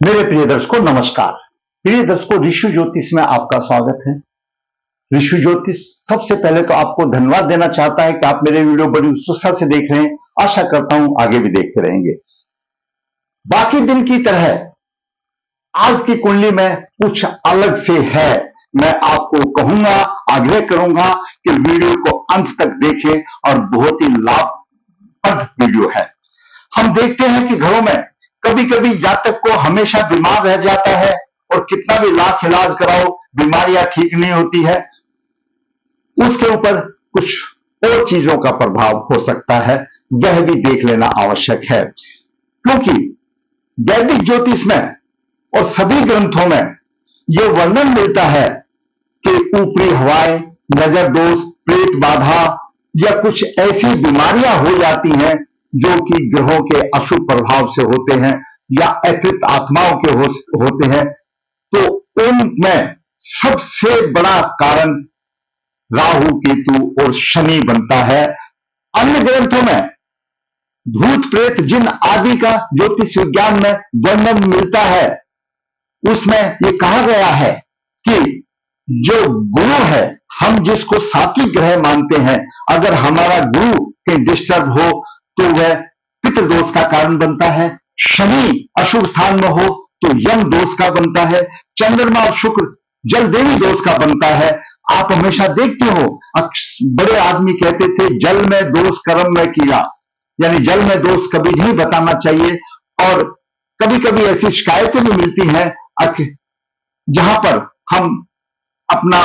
मेरे प्रिय दर्शकों नमस्कार। प्रिय दर्शकों, ऋषि ज्योतिष में आपका स्वागत है। ऋषि ज्योतिष सबसे पहले तो आपको धन्यवाद देना चाहता है कि आप मेरे वीडियो बड़ी उत्सुकता से देख रहे हैं। आशा करता हूं आगे भी देखते रहेंगे। बाकी दिन की तरह आज की कुंडली में कुछ अलग से है। मैं आपको कहूंगा, आग्रह करूंगा कि वीडियो को अंत तक देखें और बहुत ही लाभप्रद वीडियो है। हम देखते हैं कि घरों में कभी कभी जातक को हमेशा बीमार रह जाता है और कितना भी लाख इलाज कराओ बीमारियां ठीक नहीं होती है। उसके ऊपर कुछ और चीजों का प्रभाव हो सकता है, वह भी देख लेना आवश्यक है। क्योंकि वैदिक ज्योतिष में और सभी ग्रंथों में यह वर्णन मिलता है कि ऊपरी हवाएं, नजर दोष, प्रेत बाधा या कुछ ऐसी बीमारियां हो जाती हैं जो कि ग्रहों के अशुभ प्रभाव से होते हैं या अतृप्त आत्माओं के होते हैं। तो उनमें सबसे बड़ा कारण राहु, केतु और शनि बनता है। अन्य ग्रंथों में भूत, प्रेत, जिन आदि का ज्योतिष विज्ञान में वर्णन मिलता है, उसमें यह कहा गया है कि जो गुरु है, हम जिसको सात्विक ग्रह मानते हैं, अगर हमारा गुरु के डिस्टर्ब हो तो वह पितृदोष का कारण बनता है। शनि अशुभ स्थान में हो तो यम दोष का बनता है। चंद्रमा और शुक्र जल देवी दोष का बनता है। आप हमेशा देखते हो, बड़े आदमी कहते थे जल में दोष कर्म में किया, यानी जल में दोष कभी नहीं बताना चाहिए। और कभी कभी ऐसी शिकायतें भी मिलती हैं जहां पर हम अपना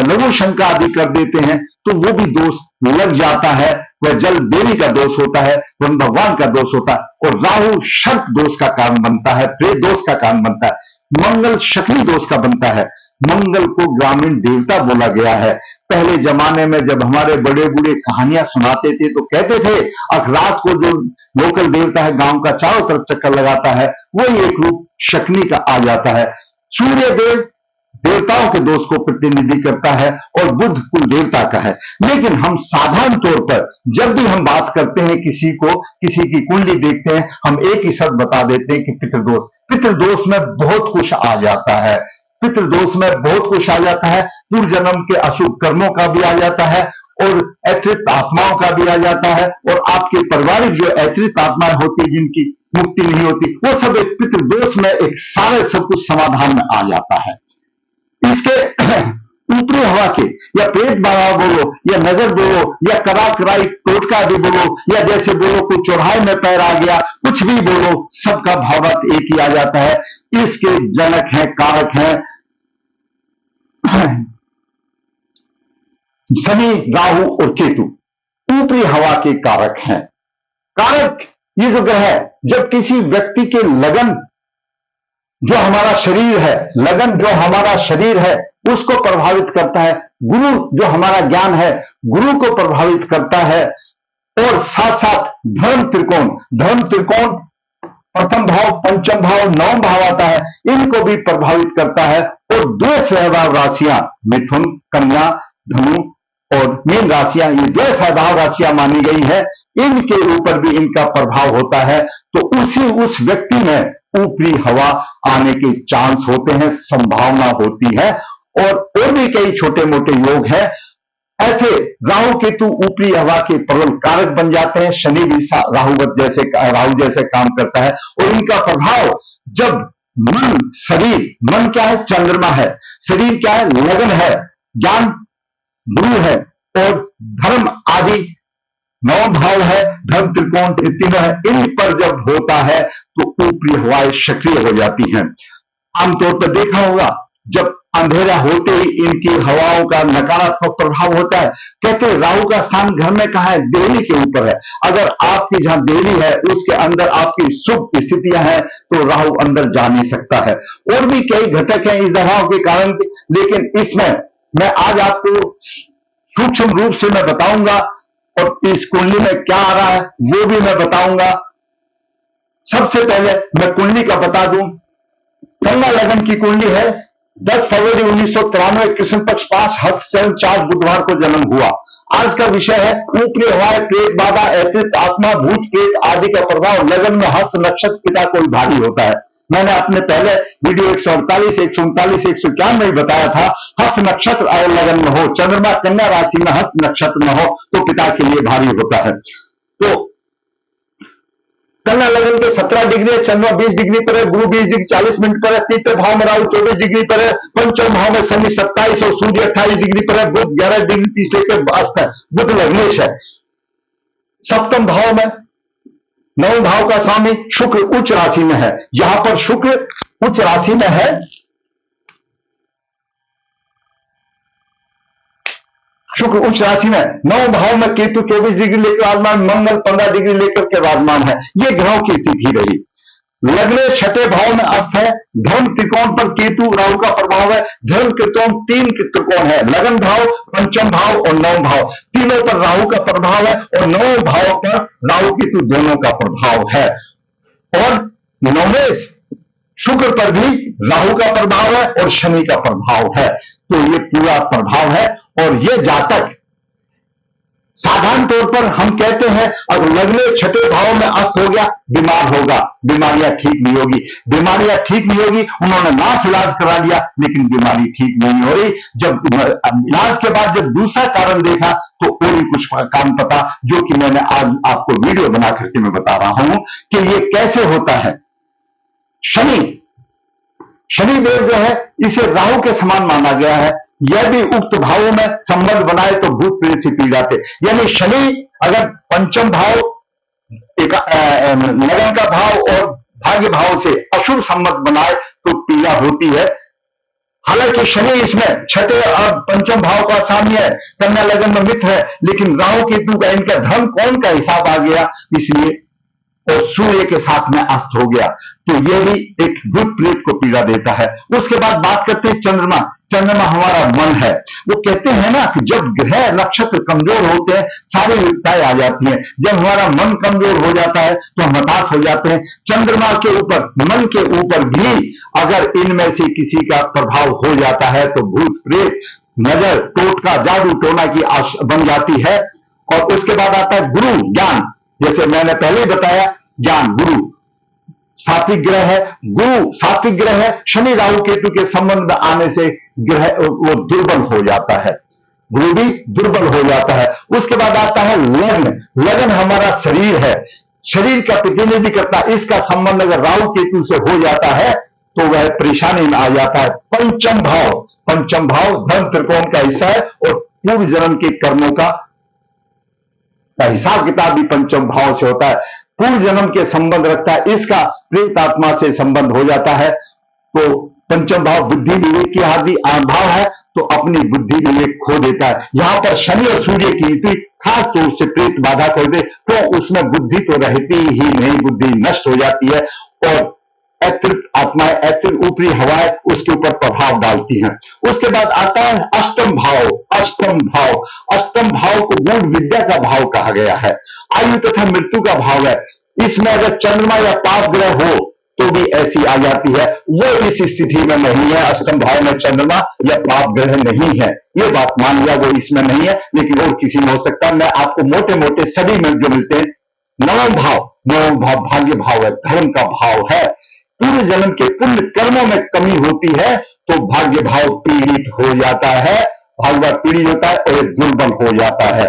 लघु शंका आदि कर देते हैं तो वो भी दोष लग जाता है। वह जल देवी का दोष होता है, वह भगवान का दोष होता है। और राहु सर्प दोष का कारण बनता है, प्रेत दोष का कारण बनता है। मंगल शक्ति दोष का बनता है। मंगल को ग्रामीण देवता बोला गया है। पहले जमाने में जब हमारे बड़े बूढ़े कहानियां सुनाते थे तो कहते थे रात को जो लोकल देवता है गांव का चारों तरफ चक्कर लगाता है, वही एक रूप शक्ति का आ जाता है। सूर्य देव देवताओं के दोष को प्रतिनिधि करता है और बुध कुल देवता का है। लेकिन हम साधारण तौर पर जब भी हम बात करते हैं, किसी की कुंडली देखते हैं, हम एक ही शब्द बता देते हैं कि पितृदोष। पितृदोष में बहुत कुछ आ जाता है। पितृदोष में बहुत कुछ आ जाता है। पूर्व जन्म के अशुभ कर्मों का भी आ जाता है और अतृप्त आत्माओं का भी आ जाता है। और आपके पारिवारिक जो अतृप्त आत्माएं होती है जिनकी मुक्ति नहीं होती, वो सब एक पितृदोष में एक सारे सब कुछ समाधान में आ जाता है। इसके ऊपरी हवा के या पेट बाबा बोलो या नजर बोलो या करा कराई टोटका भी बोलो या जैसे बोलो कोई चौराहे में पैर आ गया, कुछ भी बोलो, सबका भावार्थ एक ही आ जाता है। इसके जनक हैं, कारक हैं शनि, राहु और केतु। ऊपरी हवा के कारक हैं। कारक ये जो ग्रह है, जब किसी व्यक्ति के लगन जो हमारा शरीर है, लगन जो हमारा शरीर है उसको प्रभावित करता है। गुरु जो हमारा ज्ञान है, गुरु को प्रभावित करता है। और साथ साथ धर्म त्रिकोण प्रथम भाव, पंचम भाव, नवम भाव आता है, इनको भी प्रभावित करता है। और द्वैत स्वभाव राशियां मिथुन, कन्या, धनु और मीन राशियां, ये द्वैत स्वभाव राशियां मानी गई है, इनके ऊपर भी इनका प्रभाव होता है। तो उस व्यक्ति में ऊपरी हवा आने के चांस होते हैं, संभावना होती है। और भी कई छोटे मोटे योग हैं। ऐसे राहु केतु ऊपरी हवा के प्रबल कारक बन जाते हैं। शनि भी राहु जैसे काम करता है। और इनका प्रभाव जब मन क्या है? चंद्रमा है। शरीर क्या है? लगन है। ज्ञान गुरु है। और धर्म आदि नौ भाव है, धर्म त्रिकोण तीनों है। इन पर जब होता है तो ऊपरी हवाएं सक्रिय हो जाती हैं। आमतौर पर देखा होगा, जब अंधेरा होते ही इनकी हवाओं का नकारात्मक प्रभाव होता है। कहते हैं राहु का स्थान घर में कहां है? देहली के ऊपर है। अगर आपकी जहां देहली है उसके अंदर आपकी शुभ स्थितियां हैं तो राहु अंदर जा नहीं सकता है। और भी कई घटक हैं इस दबाव के कारण, लेकिन इसमें मैं आज आपको सूक्ष्म रूप से मैं बताऊंगा और इस कुंडली में क्या आ रहा है वो भी मैं बताऊंगा। सबसे पहले मैं कुंडली का बता दूं। कन्या लगन की कुंडली है। 10 फरवरी 1993 कृष्ण पक्ष 5 हस्तचरण 4 बुधवार को जन्म हुआ। आज का विषय है ऊपरी हवाएं, प्रेत बाधा, अतृप्त आत्मा, भूत प्रेत आदि का प्रभाव। लगन में हस्त नक्षत्र पिता को भारी होता है। मैंने अपने पहले वीडियो 148, 139, 151 में बताया था, हस्त नक्षत्र और लगन में हो, चंद्रमा कन्या राशि में हस्त नक्षत्र में हो तो पिता के लिए भारी होता है। तो कन्या लगन के 17 डिग्री है, चंद्रमा 20 डिग्री पर है, गुरु 20 डिग्री 40 मिनट पर है, तृतीय भाव में राहु 24 डिग्री पर है, पंचम भाव में शनि 27 और सूर्य 28 डिग्री पर है, बुध 11 डिग्री 30 लेकर अस्त है, बुध लग्नेश है। सप्तम भाव में नौ भाव का स्वामी शुक्र उच्च राशि में है। यहां पर शुक्र उच्च राशि में है, शुक्र उच्च राशि में, नौ भाव में केतु 24 डिग्री लेकर विराजमान, मंगल 15 डिग्री लेकर के विराजमान है। ये ग्रहों की स्थिति रही। लग्न छठे भाव में अस्त है, धर्म त्रिकोण पर केतु राहु का प्रभाव है। धर्म त्रिकोण 3 त्रिकोण है, लगन भाव, पंचम भाव और नौ भाव, तीनों पर राहु का प्रभाव है और नौ भाव पर राहु केतु दोनों का प्रभाव है। और नौवेश शुक्र पर भी राहु का प्रभाव है और शनि का प्रभाव है। तो ये पूरा प्रभाव है। और ये जातक साधारण तौर पर हम कहते हैं अगर लग्न छठे भाव में अस्त हो गया बीमार होगा, बीमारियां ठीक नहीं होगी, बीमारियां ठीक नहीं होगी। उन्होंने लाख इलाज करा लिया लेकिन बीमारी ठीक नहीं हो रही। जब इलाज के बाद जब दूसरा कारण देखा तो और भी कुछ काम पता, जो कि मैंने आज आपको वीडियो बना करके मैं बता रहा हूं कि ये कैसे होता है। शनिदेव जो है इसे राहु के समान माना गया है। यदि उक्त भावों में संबंध बनाए तो भूत प्रेत से पीड़ा थे। यानी शनि अगर पंचम भाव लगन का भाव और भाग्य भाव से अशुभ संबंध बनाए तो पीड़ा होती है। हालांकि शनि इसमें छठे और पंचम भाव का स्वामी है, कन्या लगन में मित्र है, लेकिन राहु केतु का इनका धर्म कौन का हिसाब आ गया, इसलिए और सूर्य के साथ में अस्त हो गया। तो यह भी एक भूत प्रेत को पीड़ा देता है। उसके बाद बात करते हैं चंद्रमा। चंद्रमा हमारा मन है। वो कहते हैं ना कि जब ग्रह नक्षत्र कमजोर होते हैं सारी विपदाएं आ जाती हैं। जब हमारा मन कमजोर हो जाता है तो हम हताश हो जाते हैं। चंद्रमा के ऊपर, मन के ऊपर भी अगर इनमें से किसी का प्रभाव हो जाता है तो भूत प्रेत, नजर, टोटका, जादू टोना की बन जाती है। और उसके बाद आता है गुरु ज्ञान। जैसे मैंने पहले ही बताया, ज्ञान गुरु सात्विक ग्रह है, गुरु सात्विक ग्रह है। शनि राहु केतु के संबंध आने से ग्रह वो दुर्बल हो जाता है, गुरु भी दुर्बल हो जाता है। उसके बाद आता है लग्न। लग्न हमारा शरीर है, शरीर का प्रतिनिधि करता है। इसका संबंध अगर राहु केतु से हो जाता है तो वह परेशानी में आ जाता है। पंचम भाव धर्म त्रिकोण का हिस्सा है और पूर्व जन्म के कर्मों का हिसाब किताब भी पंचम भाव से होता है। पूर्व जन्म के संबंध रखता है, इसका प्रेत आत्मा से संबंध हो जाता है। तो पंचम भाव बुद्धि विवेक की आदि भाव है, तो अपनी बुद्धि विवेक खो देता है। यहां पर शनि और सूर्य की युति खास तौर से प्रेत बाधा कर दे तो उसमें बुद्धि तो रहती ही नहीं, बुद्धि नष्ट हो जाती है और अतिरिक्त आत्माएं, अतिरिक्त ऊपरी हवाएं उसके ऊपर प्रभाव डालती हैं। उसके बाद आता है अष्टम भाव को गूढ़ विद्या का भाव कहा गया है, आयु तथा मृत्यु का भाव है। इसमें अगर चंद्रमा या पाप ग्रह हो तो भी ऐसी आ जाती है। वो इस स्थिति में नहीं है, अष्टम भाव में चंद्रमा या पाप ग्रह नहीं है, ये बात मान लिया, वो इसमें नहीं है, लेकिन और किसी में हो सकता है। मैं आपको मोटे मोटे सभी में जो मिलते हैं, नवम भाव भाग्य भाव है, धर्म का भाव है। पूर्व जन्म के पुण्य कर्मों में कमी होती है तो भाग्य भाव पीड़ित हो जाता है, भाग्य पीड़ित होता है और दुर्बल हो जाता है।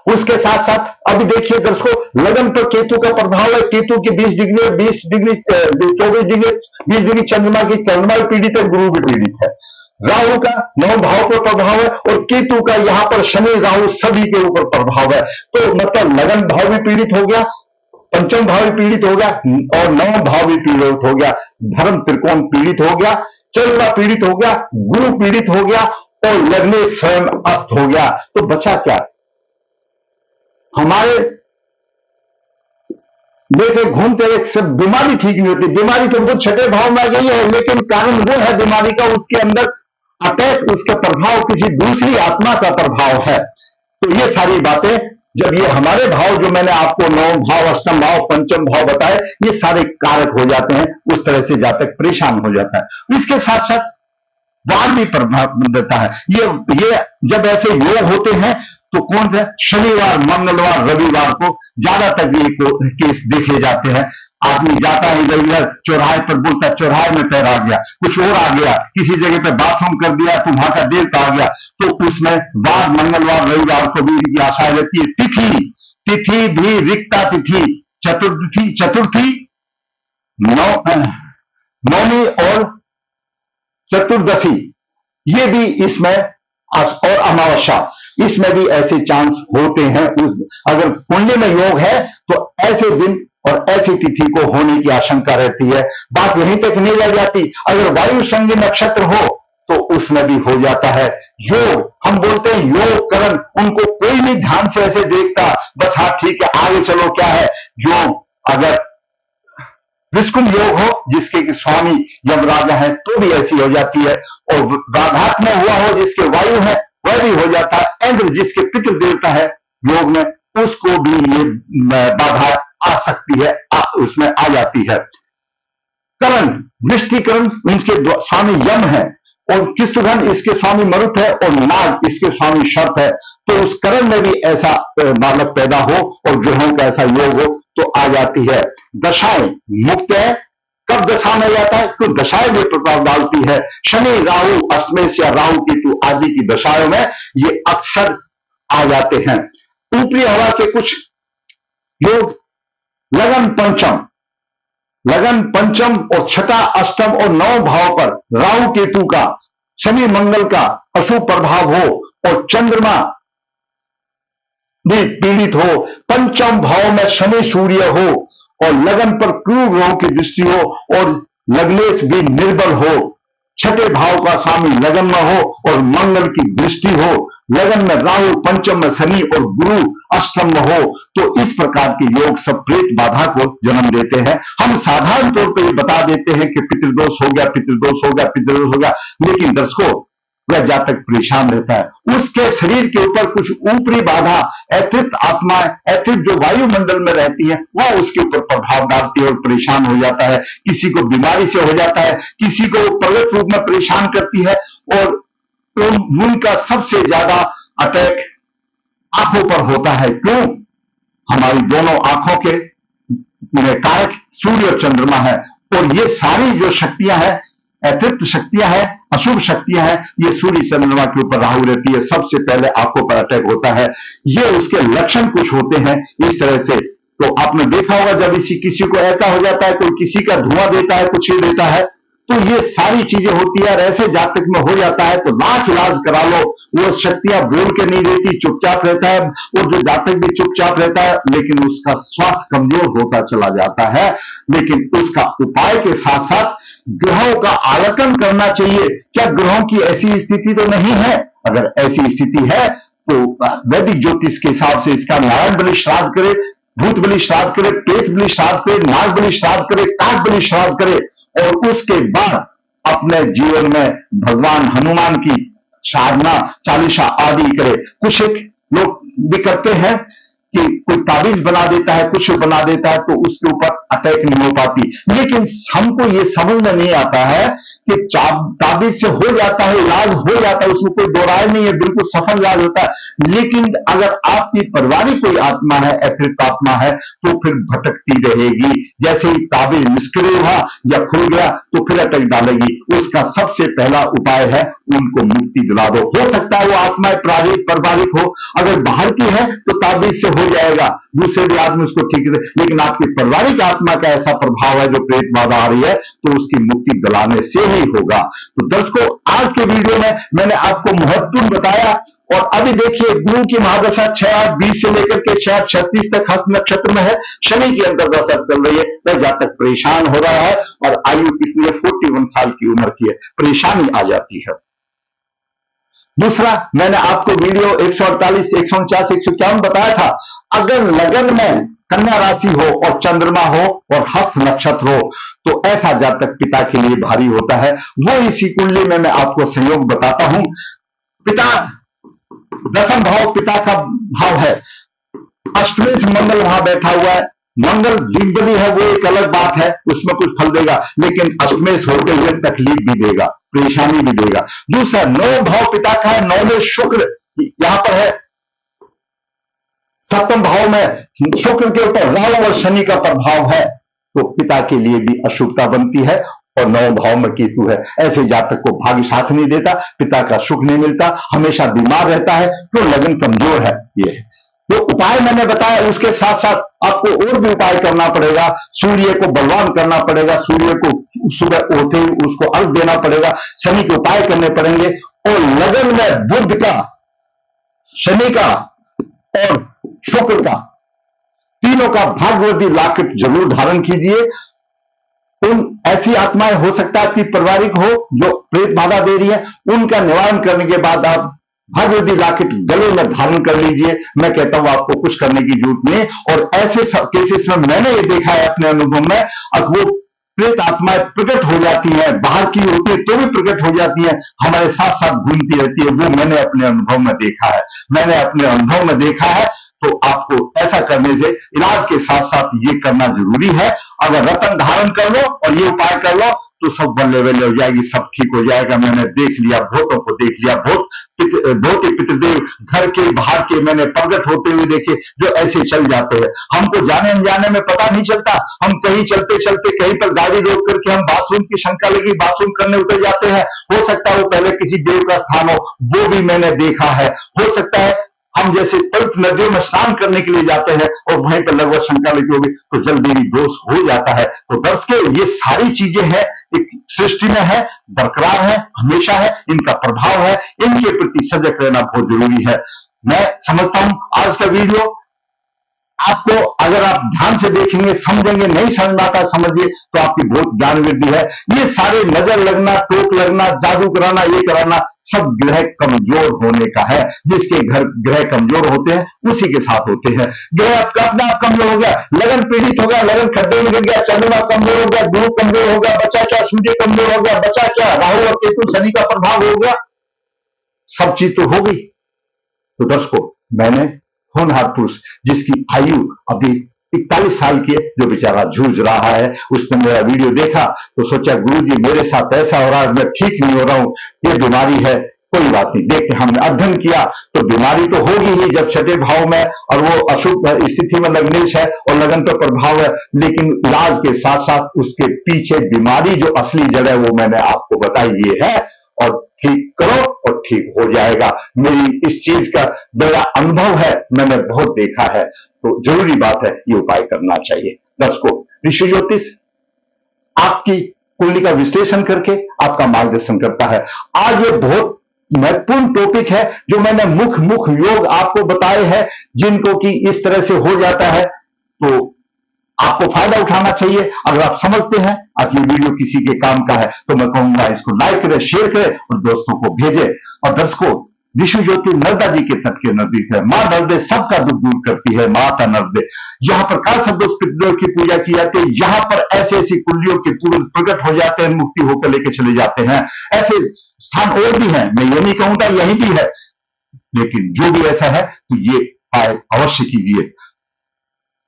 उसके साथ साथ अभी देखिए दर्शकों, लगन पर केतु का प्रभाव है। केतु की 20 डिग्री 24 डिग्री 20 डिग्री चंद्रमा भी पीड़ित है, गुरु भी पीड़ित है। राहु का 9 भाव पर प्रभाव है और केतु का यहां पर शनि राहु सभी के ऊपर प्रभाव है। तो मतलब लगन भाव भी पीड़ित हो गया, पंचम भाव भी पीड़ित हो गया और 9 भाव भी पीड़ित हो गया, धर्म त्रिकोण पीड़ित हो गया, चंद्रमा पीड़ित हो गया, गुरु पीड़ित हो गया और लग्न स्वयं अस्त हो गया। तो बचा क्या? हमारे देखे घूमते एक सब बीमारी ठीक नहीं होती। बीमारी तो वो छठे भाव में आ गई है, लेकिन कारण वो है बीमारी का, उसके अंदर अटैक, उसका प्रभाव किसी दूसरी आत्मा का प्रभाव है। तो ये सारी बातें जब ये हमारे भाव जो मैंने आपको 9 भाव, अष्टम भाव, पंचम भाव बताए, ये सारे कारक हो जाते हैं, उस तरह से जातक परेशान हो जाता है। इसके साथ साथ वार भी प्रभाव देता है। ये जब ऐसे योग होते हैं तो कौन से शनिवार, मंगलवार, रविवार को ज्यादातर ये केस देखे जाते हैं। आदमी जाता है इधर उधर, चौराहे पर बोलता है चौराहे में पैर आ गया, कुछ और आ गया, किसी जगह पे बाथरूम कर दिया तो वहां का देवता आ गया, तो उसमें वार मंगलवार रविवार को भी इनकी आशा रहती है। तिथि, तिथि भी रिक्ता तिथि, चतुर्थी, चतुर्थी नौमी और चतुर्दशी, ये भी इसमें और अमावस्या, इसमें भी ऐसे चांस होते हैं। अगर पुण्य में योग है तो ऐसे दिन और ऐसी तिथि को होने की आशंका रहती है। बात यहीं तक नहीं रह जाती, अगर वायु संगी नक्षत्र हो तो उसमें भी हो जाता है। योग, हम बोलते हैं योग करण, उनको कोई नहीं ध्यान से ऐसे देखता, बस हाँ ठीक है आगे चलो क्या है। योग अगर विष्कुम योग हो जिसके कि स्वामी यमराजा है तो भी ऐसी हो जाती है, और राधात में हुआ हो जिसके वायु है वह भी हो जाता है। इंद्र जिसके पितृ देवता है योग में, उसको भी ये बाधा आ सकती है, उसमें आ जाती है। करण, वृष्टिकरण इनके स्वामी यम है, और किस्तुघन इसके स्वामी मरुत है, और नाग इसके स्वामी शर्त है। तो उस करण में भी ऐसा बालक पैदा हो और ग्रहों का ऐसा योग हो तो आ जाती है। दशाएं मुक्त है, कब दशा में जाता है तो दशाएं भी प्रभाव डालती है। शनि राहु अष्टमेश या राहु केतु आदि की दशाओं में ये अक्सर आ जाते हैं। ऊपरी हवा के कुछ योग, लगन पंचम, लगन पंचम और छठा अष्टम और नौ भाव पर राहु केतु का, शनि मंगल का अशुभ प्रभाव हो और चंद्रमा भी पीड़ित हो, पंचम भाव में शनि सूर्य हो और लगन पर क्रूर ग्रहों की दृष्टि हो और लग्नेश भी निर्बल हो, छठे भाव का स्वामी लगन में हो और मंगल की दृष्टि हो, लगन में राहु, पंचम में शनि और गुरु अष्टम में हो, तो इस प्रकार के योग सब प्रेत बाधा को जन्म देते हैं। हम साधारण तौर पर ये बता देते हैं कि पितृदोष हो गया, पितृदोष हो गया, पितृदोष हो गया, लेकिन दर्शकों वह जातक परेशान रहता है। उसके शरीर के ऊपर कुछ ऊपरी बाधा, अतिरिक्त आत्मा, अतिरिक्त जो वायुमंडल में रहती है वह उसके ऊपर प्रभाव डालती है और परेशान हो जाता है। किसी को बीमारी से हो जाता है, किसी को प्रगट रूप में परेशान करती है, और उनका सबसे ज्यादा अटैक आंखों पर होता है। क्यों? हमारी दोनों आंखों के कारक सूर्य और चंद्रमा है, और ये सारी जो शक्तियां हैं, अतिरिक्त शक्तियां हैं, अशुभ शक्तियां हैं, ये सूर्य चंद्रमा के ऊपर राहु रहती है, सबसे पहले आंखों पर अटैक होता है। ये उसके लक्षण कुछ होते हैं इस तरह से। तो आपने देखा होगा जब किसी को ऐसा हो जाता है, कोई किसी का धुआं देता है, कुछ ही देता है, तो ये सारी चीजें होती है। और ऐसे जातक में हो जाता है तो लाख इलाज करा लो, वो शक्तियां बोल के नहीं देती, चुपचाप रहता है, और जो जातक भी चुपचाप रहता है लेकिन उसका स्वास्थ्य कमजोर होता चला जाता है। लेकिन उसका उपाय के साथ साथ ग्रहों का आकलन करना चाहिए। क्या ग्रहों की ऐसी स्थिति तो नहीं है? अगर ऐसी स्थिति है तो वैदिक ज्योतिष के हिसाब से इसका नारायण बलि श्राद्ध करे, भूत बलि श्राद्ध करे, प्रेत बलि श्राद्ध करे, नाग बलि श्राद्ध करे, काक बलि श्राद्ध करे, और उसके बाद अपने जीवन में भगवान हनुमान की साधना, चालीसा आदि करे। कुछ एक लोग भी करते हैं कि कोई ताबीज बना देता है, कुछ बना देता है, तो उसके ऊपर अटैक नहीं हो पाती। लेकिन हमको ये समझ में नहीं आता है कि ताबीज से हो जाता है, इलाज हो जाता है, उसमें कोई दो राय नहीं है, बिल्कुल सफल इलाज होता है। लेकिन अगर आपकी पारिवारिक कोई आत्मा है, अतिरिक्त आत्मा है, तो फिर भटकती रहेगी। जैसे ही ताबीज निष्क्रिय हुआ या खुल गया तो फिर अटैक डालेगी। उसका सबसे पहला उपाय है उनको मुक्ति दिला दो। हो सकता है वो आत्माएं पारिवारिक हो, अगर बाहर की है तो ताबीज से हो जाएगा, दूसरे भी आदमी उसको ठीक है। लेकिन आपकी पारिवारिक आत्मा का ऐसा प्रभाव है जो प्रेत बाधा आ रही है, तो उसकी मुक्ति दिलाने से ही होगा। तो दर्शकों, आज के वीडियो में मैंने आपको महत्वपूर्ण बताया। और अभी देखिए गुरु की महादशा 6/8/20 से लेकर के 6/8/36 तक हस्त नक्षत्र में है, शनि की अंतर्दशा चल रही है। वह जातक परेशान हो रहा है, और आयु कितनी है? 41 साल की उम्र की है, परेशानी आ जाती है। दूसरा, मैंने आपको वीडियो 148, 149, 151 बताया था। अगर लगन में कन्या राशि हो और चंद्रमा हो और हस्त नक्षत्र हो तो ऐसा जातक पिता के लिए भारी होता है। वो इसी कुंडली में मैं आपको संयोग बताता हूं। पिता दसम भाव पिता का भाव है, अष्टमी से मंगल वहां बैठा हुआ है। मंगल दिग्बली है, वो एक अलग बात है, उसमें कुछ फल देगा, लेकिन अष्टमेश होते हुए तकलीफ भी देगा, परेशानी भी देगा। दूसरा, 9 भाव पिता का है, 9 में शुक्र यहां पर है, सप्तम भाव में शुक्र के ऊपर राहु और शनि का प्रभाव है। तो पिता के लिए भी अशुभता बनती है। और 9 भाव में केतु है, ऐसे जातक को भाग्य साथ नहीं देता, पिता का सुख नहीं मिलता, हमेशा बीमार रहता है, तो लगन कमजोर है। ये है जो उपाय मैंने बताया, उसके साथ साथ आपको और भी उपाय करना पड़ेगा। सूर्य को बलवान करना पड़ेगा, सूर्य को सुबह उठते ही उसको अर्घ देना पड़ेगा, शनि के उपाय करने पड़ेंगे। और लगन में बुध का, शनि का और शुक्र का, तीनों का भाग्यवती लॉकेट जरूर धारण कीजिए। उन ऐसी आत्माएं हो सकता है कि पारिवारिक हो जो प्रेत बाधा दे रही है, उनका निवारण करने के बाद आप भाग्यवती लॉकेट गले में धारण कर लीजिए। मैं कहता हूं आपको कुछ करने की जरूरत नहीं। और ऐसे सब केसेस में मैंने ये देखा है अपने अनुभव में, अब वो प्रेत आत्माएं प्रकट हो जाती हैं, बाहर की होती है तो भी प्रकट हो जाती हैं, हमारे साथ साथ घूमती रहती है। वो मैंने अपने अनुभव में देखा है, मैंने अपने अनुभव में देखा है। तो आपको ऐसा करने से इलाज के साथ साथ ये करना जरूरी है। अगर रतन धारण कर लो और ये उपाय कर लो तो सब बल्ले बल्ले हो जाएगी, सब ठीक हो जाएगा। मैंने देख लिया, बहुतों को देख लिया, बहुत ही पितृदेव घर के बाहर के मैंने प्रकट होते हुए देखे जो ऐसे चल जाते हैं। हमको जाने अनजाने में पता नहीं चलता, हम कहीं चलते चलते कहीं पर गाड़ी रोक करके हम बाथरूम की शंका लगी बाथरूम करने उतर जाते हैं। हो सकता है वो पहले किसी देव का स्थान हो, वो भी मैंने देखा है। हो सकता है हम जैसे पवित्र नदियों में स्नान करने के लिए जाते हैं और वहीं पर लगभग शंका लगी होगी तो जल देवी दोष हो जाता है। तो दर्शकों, ये सारी चीजें हैं, एक सृष्टि में है, बरकरार है, हमेशा है, इनका प्रभाव है, इनके प्रति सजग रहना बहुत जरूरी है। मैं समझता हूं आज का वीडियो आपको, अगर आप ध्यान से देखेंगे, समझेंगे, नहीं समझ आता समझिए तो आपकी बहुत ज्ञान वृद्धि है। ये सारे नजर लगना, टोक लगना, जादू कराना, ये कराना सब ग्रह कमजोर होने का है। जिसके घर ग्रह कमजोर होते हैं उसी के साथ होते हैं। ग्रह आपका अपना आप कमजोर हो गया, लगन पीड़ित हो गया, लगन खड्डे में गिर गया, चंद्रमा कमजोर हो गया, गुरु कमजोर हो गया, बचा क्या? सूर्य कमजोर हो गया, बचा क्या? राहु और केतु शनि का प्रभाव हो गया, सब चीज तो हो गई। तो दर्शकों, मैंने होनहार पुरुष जिसकी आयु अभी 41 साल की है, जो बेचारा जूझ रहा है, उसने मेरा वीडियो देखा तो सोचा गुरुजी मेरे साथ ऐसा हो रहा है, मैं ठीक नहीं हो रहा हूं, ये बीमारी है। कोई बात नहीं, देख के हमने अध्ययन किया तो बीमारी तो होगी ही जब छठे भाव में और वो अशुभ स्थिति में लग्नेश है और लगन पर प्रभाव है। लेकिन इलाज के साथ साथ उसके पीछे बीमारी जो असली जड़ है वो मैंने आपको बताई ये है, और ठीक करो और ठीक हो जाएगा। मेरी इस चीज का बड़ा अनुभव है, मैंने बहुत देखा है, तो जरूरी बात है ये उपाय करना चाहिए। दर्शकों, ऋषि ज्योतिष आपकी कुंडली का विश्लेषण करके आपका मार्गदर्शन करता है। आज ये बहुत महत्वपूर्ण टॉपिक है जो मैंने मुख योग आपको बताए हैं, जिनको कि इस तरह से हो जाता है तो आपको फायदा उठाना चाहिए। अगर आप समझते हैं कि ये वीडियो किसी के काम का है तो मैं कहूंगा इसको लाइक करें, शेयर करें और दोस्तों को भेजें। और दर्शकों, ऋषि ज्योति नर्मदा जी के तट के नजदीक है। मां नर्मदे सबका दुख दूर करती है, माता नर्मदे। यहाँ पर काल शब्द पितृदेव की पूजा की जाती है। यहाँ पर ऐसे ऐसी कुंडलियों के पूर्व प्रकट हो जाते हैं, मुक्ति होकर लेके चले जाते हैं। ऐसे स्थान और भी हैं, मैं ये नहीं कहूंगा यही भी है, लेकिन जो भी ऐसा है तो ये उपाय अवश्य कीजिए।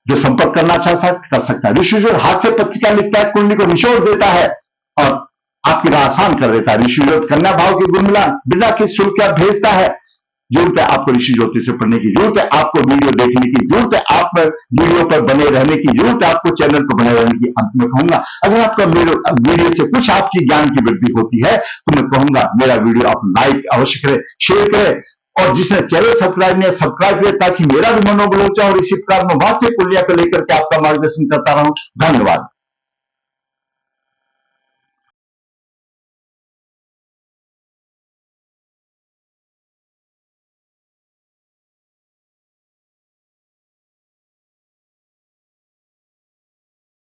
जो संपर्क करना चाहता है कर सकता है। ऋषि ज्योतिष हाथ से पत्रिका लिखता है, कुंडली को निचोड़ देता है और आपकी राह आसान कर देता है। ऋषि ज्योतिष कन्या भाव की गुणमिलान बिना किसी शुल्क का भेजता है। जरूरत है आपको ऋषि ज्योतिष से पढ़ने की, जरूरत है आपको वीडियो देखने की, जरूरत है आप वीडियो पर बने रहने की, जरूरत है आपको चैनल पर बने रहने की। अंत में कहूंगा, अगर आपका मेरे वीडियो से कुछ आपकी ज्ञान की वृद्धि होती है तो मैं कहूंगा मेरा वीडियो आप लाइक अवश्य करें, शेयर करें, और जिसने चैनल सब्सक्राइब नहीं सब्सक्राइब करें, ताकि मेरा भी मनोबल ऊंचा और इसी प्रकार मैं वास्तविक कुंडलियां को लेकर के आपका मार्गदर्शन करता रहूं। धन्यवाद।